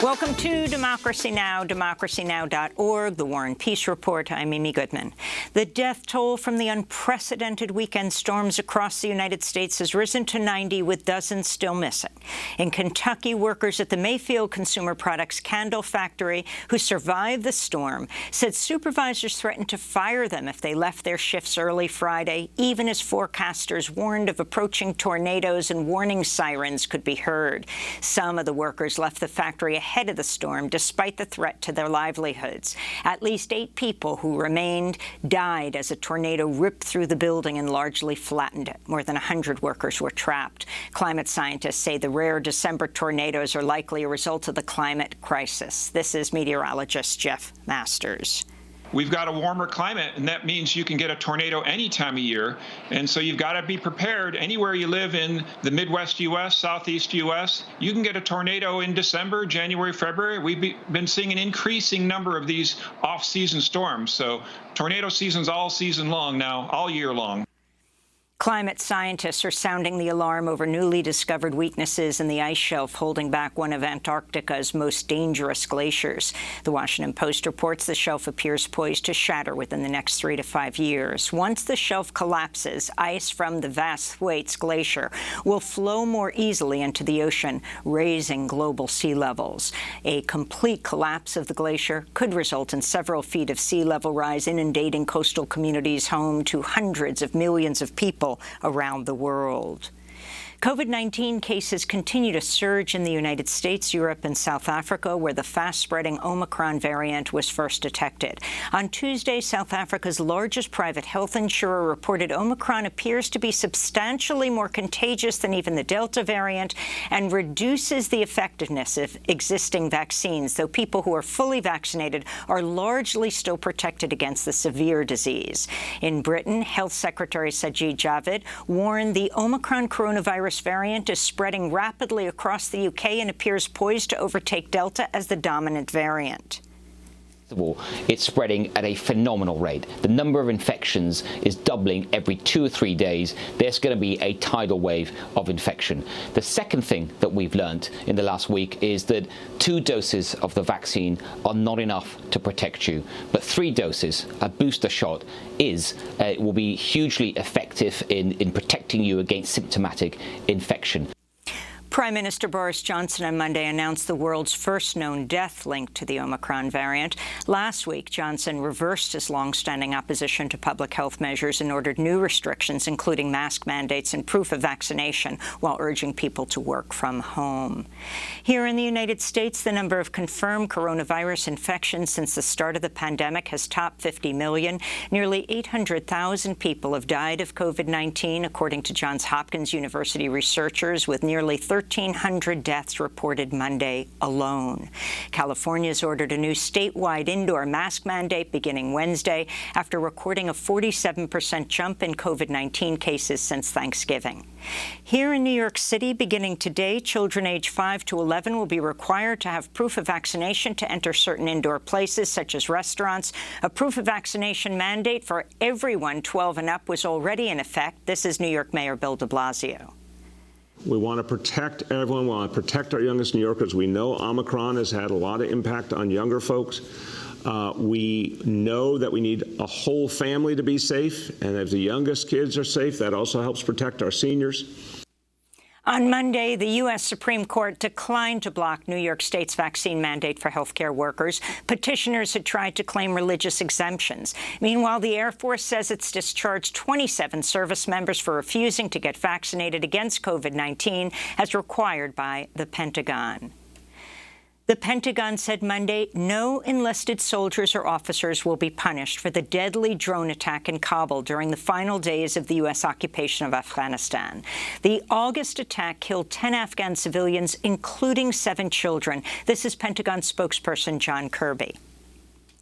Welcome to Democracy Now!, democracynow.org, The War and Peace Report. I'm Amy Goodman. The death toll from the unprecedented weekend storms across the United States has risen to 90, with dozens still missing. In Kentucky, workers at the Mayfield Consumer Products candle factory who survived the storm said supervisors threatened to fire them if they left their shifts early Friday, even as forecasters warned of approaching tornadoes and warning sirens could be heard. Some of the workers left the factory ahead of the storm, despite the threat to their livelihoods. At least 8 people who remained died as a tornado ripped through the building and largely flattened it. More than 100 workers were trapped. Climate scientists say the rare December tornadoes are likely a result of the climate crisis. This is meteorologist Jeff Masters. We've got a warmer climate, and that means you can get a tornado any time of year. And so you've got to be prepared. Anywhere you live in the Midwest U.S., Southeast U.S., you can get a tornado in December, January, February. We've been seeing an increasing number of these off-season storms. So tornado season's all season long now, all year long. Climate scientists are sounding the alarm over newly discovered weaknesses in the ice shelf holding back one of Antarctica's most dangerous glaciers. The Washington Post reports the shelf appears poised to shatter within the next 3 to 5 years. Once the shelf collapses, ice from the vast Thwaites Glacier will flow more easily into the ocean, raising global sea levels. A complete collapse of the glacier could result in several feet of sea level rise, inundating coastal communities home to hundreds of millions of people around the world. COVID-19 cases continue to surge in the United States, Europe, and South Africa, where the fast-spreading Omicron variant was first detected. On Tuesday, South Africa's largest private health insurer reported Omicron appears to be substantially more contagious than even the Delta variant and reduces the effectiveness of existing vaccines, though people who are fully vaccinated are largely still protected against the severe disease. In Britain, Health Secretary Sajid Javid warned the Omicron coronavirus variant is spreading rapidly across the UK and appears poised to overtake Delta as the dominant variant. It's spreading at a phenomenal rate. The number of infections is doubling every 2 or 3 days. There's going to be a tidal wave of infection. The second thing that we've learned in the last week is that 2 doses of the vaccine are not enough to protect you, but 3 doses, a booster shot, will be hugely effective in protecting you against symptomatic infection. Prime Minister Boris Johnson on Monday announced the world's first known death linked to the Omicron variant. Last week, Johnson reversed his long-standing opposition to public health measures and ordered new restrictions, including mask mandates and proof of vaccination, while urging people to work from home. Here in the United States, the number of confirmed coronavirus infections since the start of the pandemic has topped 50 million. Nearly 800,000 people have died of COVID-19, according to Johns Hopkins University researchers, with nearly 1,300 deaths reported Monday alone. California's ordered a new statewide indoor mask mandate beginning Wednesday after recording a 47% jump in COVID-19 cases since Thanksgiving. Here in New York City, beginning today, children aged 5 to 11 will be required to have proof of vaccination to enter certain indoor places, such as restaurants. A proof of vaccination mandate for everyone 12 and up was already in effect. This is New York Mayor Bill de Blasio. We want to protect everyone. We want to protect our youngest New Yorkers. We know Omicron has had a lot of impact on younger folks. We know that we need a whole family to be safe, and if the youngest kids are safe, that also helps protect our seniors. On Monday, the U.S. Supreme Court declined to block New York State's vaccine mandate for healthcare workers. Petitioners had tried to claim religious exemptions. Meanwhile, the Air Force says it's discharged 27 service members for refusing to get vaccinated against COVID-19, as required by the Pentagon. The Pentagon said Monday no enlisted soldiers or officers will be punished for the deadly drone attack in Kabul during the final days of the U.S. occupation of Afghanistan. The August attack killed 10 Afghan civilians, including 7 children. This is Pentagon spokesperson John Kirby.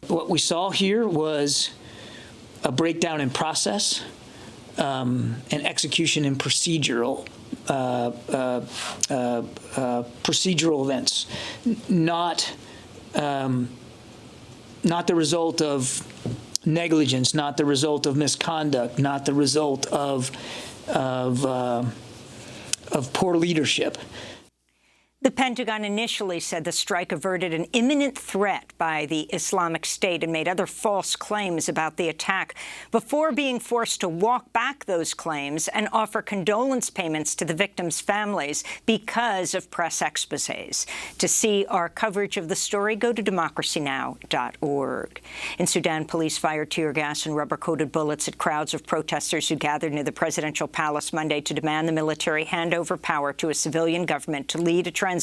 What we saw here was a breakdown in process and execution in procedural events, not the result of negligence, not the result of misconduct, not the result of poor leadership. The Pentagon initially said the strike averted an imminent threat by the Islamic State and made other false claims about the attack before being forced to walk back those claims and offer condolence payments to the victims' families because of press exposés. To see our coverage of the story, go to democracynow.org. In Sudan, police fired tear gas and rubber-coated bullets at crowds of protesters who gathered near the presidential palace Monday to demand the military hand over power to a civilian government to lead a transition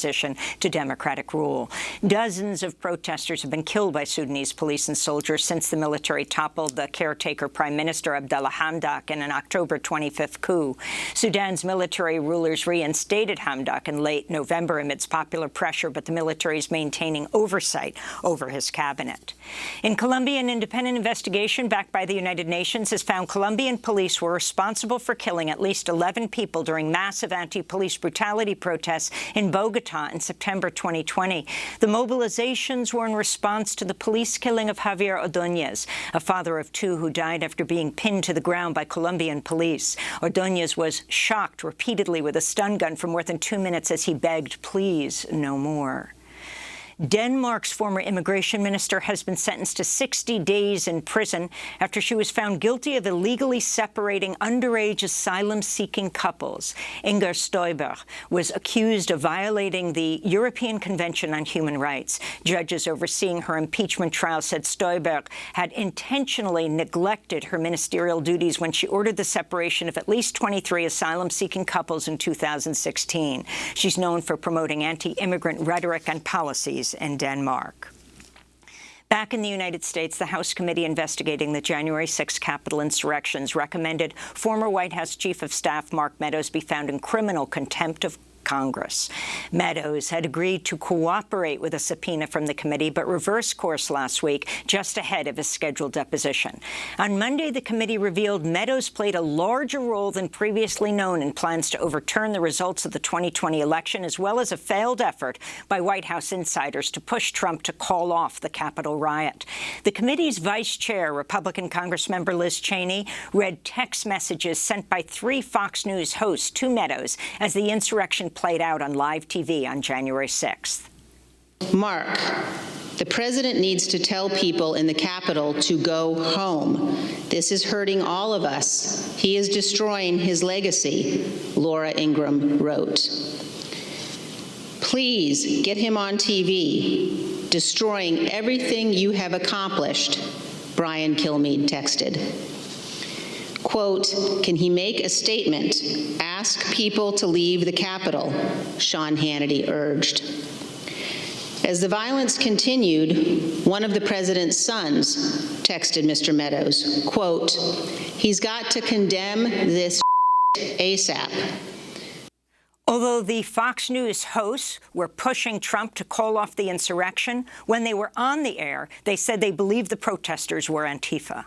to democratic rule. Dozens of protesters have been killed by Sudanese police and soldiers since the military toppled the caretaker Prime Minister Abdallah Hamdok in an October 25th coup. Sudan's military rulers reinstated Hamdok in late November amidst popular pressure, but the military is maintaining oversight over his cabinet. In Colombia, an independent investigation backed by the United Nations has found Colombian police were responsible for killing at least 11 people during massive anti-police brutality protests in Bogotá in September 2020. The mobilizations were in response to the police killing of Javier Ordóñez, a father of two who died after being pinned to the ground by Colombian police. Ordóñez was shocked repeatedly with a stun gun for more than 2 minutes as he begged, "Please, no more." Denmark's former immigration minister has been sentenced to 60 days in prison after she was found guilty of illegally separating underage asylum-seeking couples. Inger Støjberg was accused of violating the European Convention on Human Rights. Judges overseeing her impeachment trial said Støjberg had intentionally neglected her ministerial duties when she ordered the separation of at least 23 asylum-seeking couples in 2016. She's known for promoting anti-immigrant rhetoric and policies in Denmark. Back in the United States, the House committee investigating the January 6 Capitol insurrections recommended former White House Chief of Staff Mark Meadows be found in criminal contempt of Congress. Meadows had agreed to cooperate with a subpoena from the committee, but reversed course last week just ahead of his scheduled deposition. On Monday, the committee revealed Meadows played a larger role than previously known in plans to overturn the results of the 2020 election, as well as a failed effort by White House insiders to push Trump to call off the Capitol riot. The committee's vice chair, Republican Congressmember Liz Cheney, read text messages sent by 3 Fox News hosts to Meadows as the insurrection played out on live TV on January 6th. Mark, the president needs to tell people in the Capitol to go home. This is hurting all of us. He is destroying his legacy, Laura Ingraham wrote. Please get him on TV. Destroying everything you have accomplished, Brian Kilmeade texted. Quote, can he make a statement? Ask people to leave the Capitol, Sean Hannity urged. As the violence continued, one of the president's sons texted Mr. Meadows, quote, he's got to condemn this ASAP. Although the Fox News hosts were pushing Trump to call off the insurrection, when they were on the air, they said they believed the protesters were Antifa.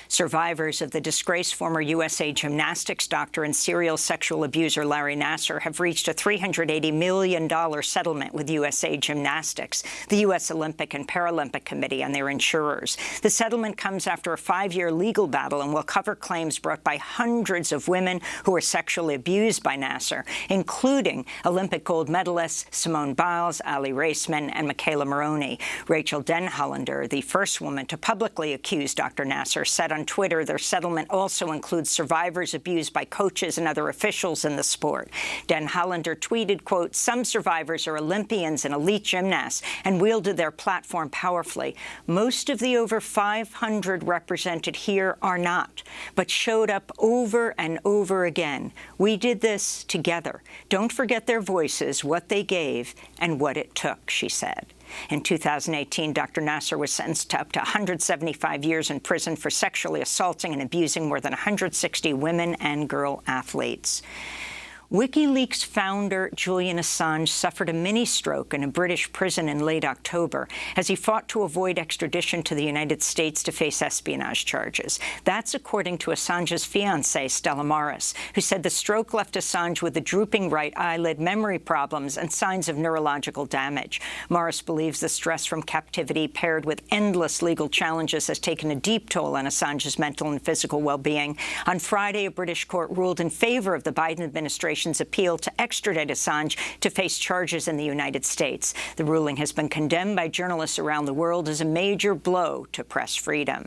Survivors of the disgraced former USA gymnastics doctor and serial sexual abuser Larry Nassar have reached a $380 million settlement with USA Gymnastics, the U.S. Olympic and Paralympic Committee, and their insurers. The settlement comes after a 5-year legal battle and will cover claims brought by hundreds of women who were sexually abused by Nassar, including Olympic gold medalists Simone Biles, Ali Raceman, and Michaela Maroney. Rachel Denhollander, the first woman to publicly accuse Dr. Nassar, said on Twitter their settlement also includes survivors abused by coaches and other officials in the sport. Denhollander tweeted, quote, some survivors are Olympians and elite gymnasts and wielded their platform powerfully. Most of the over 500 represented here are not, but showed up over and over again. We did this together. Don't forget their voices, what they gave, and what it took, she said. In 2018, Dr. Nassar was sentenced to up to 175 years in prison for sexually assaulting and abusing more than 160 women and girl athletes. WikiLeaks founder Julian Assange suffered a mini-stroke in a British prison in late October as he fought to avoid extradition to the United States to face espionage charges. That's according to Assange's fiancée, Stella Morris, who said the stroke left Assange with a drooping right eyelid, memory problems, and signs of neurological damage. Morris believes the stress from captivity paired with endless legal challenges has taken a deep toll on Assange's mental and physical well-being. On Friday, a British court ruled in favor of the Biden administration administration's appeal to extradite Assange to face charges in the United States. The ruling has been condemned by journalists around the world as a major blow to press freedom.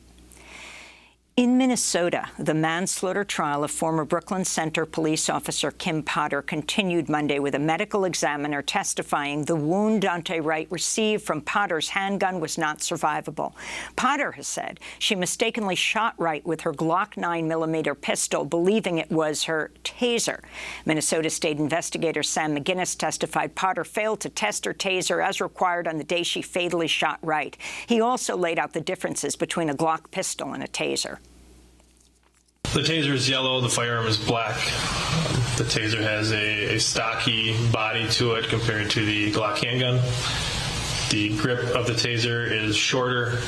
In Minnesota, the manslaughter trial of former Brooklyn Center police officer Kim Potter continued Monday with a medical examiner testifying the wound Dante Wright received from Potter's handgun was not survivable. Potter has said she mistakenly shot Wright with her Glock 9mm pistol, believing it was her taser. Minnesota State investigator Sam McGinnis testified Potter failed to test her taser as required on the day she fatally shot Wright. He also laid out the differences between a Glock pistol and a taser. The taser is yellow, the firearm is black. The taser has a stocky body to it compared to the Glock handgun. The grip of the taser is shorter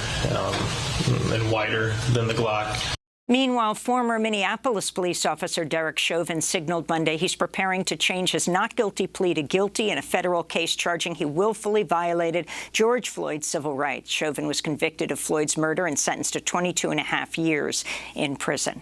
and wider than the Glock. Meanwhile, former Minneapolis police officer Derek Chauvin signaled Monday he's preparing to change his not guilty plea to guilty in a federal case charging he willfully violated George Floyd's civil rights. Chauvin was convicted of Floyd's murder and sentenced to 22.5 years in prison.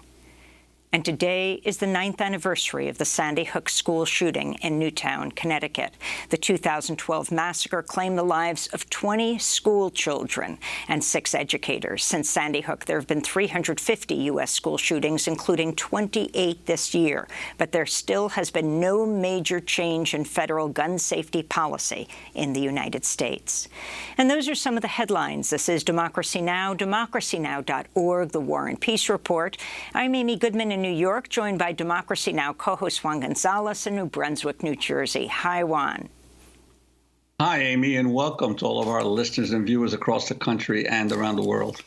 And today is the 9th anniversary of the Sandy Hook school shooting in Newtown, Connecticut. The 2012 massacre claimed the lives of 20 school children and 6 educators. Since Sandy Hook, there have been 350 U.S. school shootings, including 28 this year. But there still has been no major change in federal gun safety policy in the United States. And those are some of the headlines. This is Democracy Now!, democracynow.org, The War and Peace Report. I'm Amy Goodman in New York, joined by Democracy Now! Co-host Juan Gonzalez in New Brunswick, New Jersey. Hi, Juan. Hi, Amy, and welcome to all of our listeners and viewers across the country and around the world.